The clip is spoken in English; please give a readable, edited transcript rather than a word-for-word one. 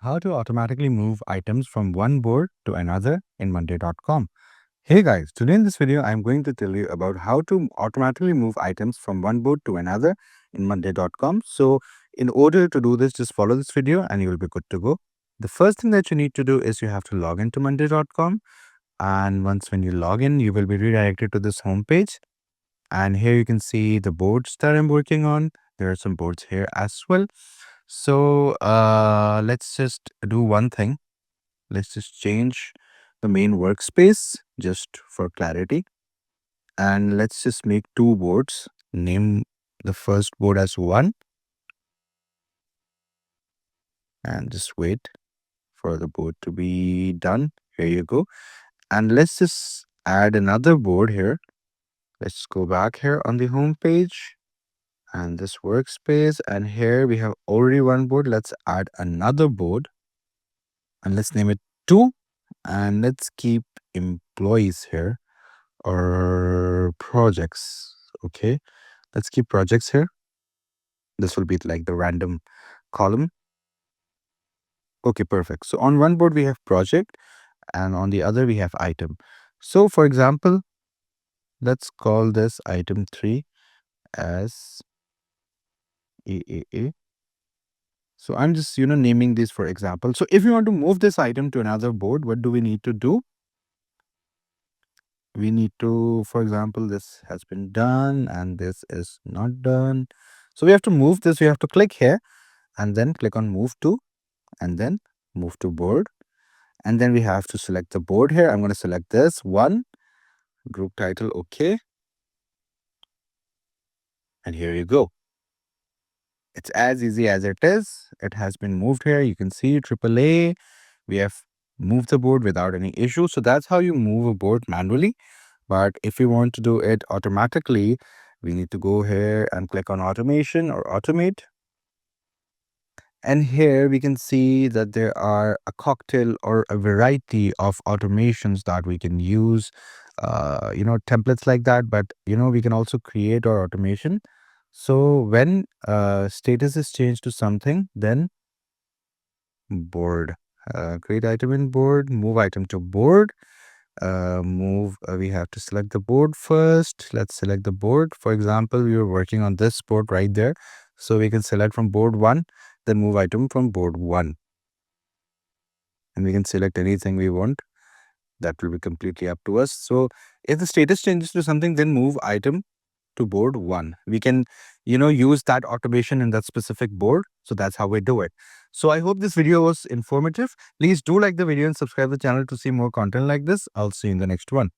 how to automatically move items from one board to another in Monday.com. Hey guys, today in this video, I'm going to tell you about how to automatically move items from one board to another in Monday.com. So in order to do this, just follow this video and you will be good to go. The first thing that you need to do is you have to log into Monday.com. And when you log in, you will be redirected to this homepage. And here you can see the boards that I'm working on. There are some boards here as well. So let's just do one thing. Let's just change the main workspace just for clarity. And let's just make two boards. Name the first board as 1 and just wait for the board to be done. Here you go. And let's just add another board here. Let's go back here on the home page and this workspace. And here we have already one board. Let's add another board and let's name it 2. And let's keep employees here or projects. Okay, let's keep projects here. This will be like the random column. Okay, perfect. So on one board we have project and on the other we have item. So for example, let's call this item 3 as AAA. So I'm just naming this for example. So if you want to move this item to another board, what do we need to do? We need to, for example, this has been done and this is not done. So we have to move this. We have to click here and then click on move to and then move to board. And then we have to select the board here. I'm going to select this one, group title, okay. And here you go. It's as easy as it is. It has been moved here. You can see AAA. We have moved the board without any issue. So that's how you move a board manually. But if we want to do it automatically, we need to go here and click on automation or automate. And here we can see that there are a cocktail or a variety of automations that we can use, templates like that. But, we can also create our automation. So when status is changed to something, then board, create item in board, move item to board. We have to select the board first. Let's select the board. For example, we were working on this board right there. So we can select from board 1, then move item from board 1. And we can select anything we want. That will be completely up to us. So if the status changes to something, then move item to board 1. We can, use that automation in that specific board. So that's how we do it. So I hope this video was informative. Please do like the video and subscribe the channel to see more content like this. I'll see you in the next one.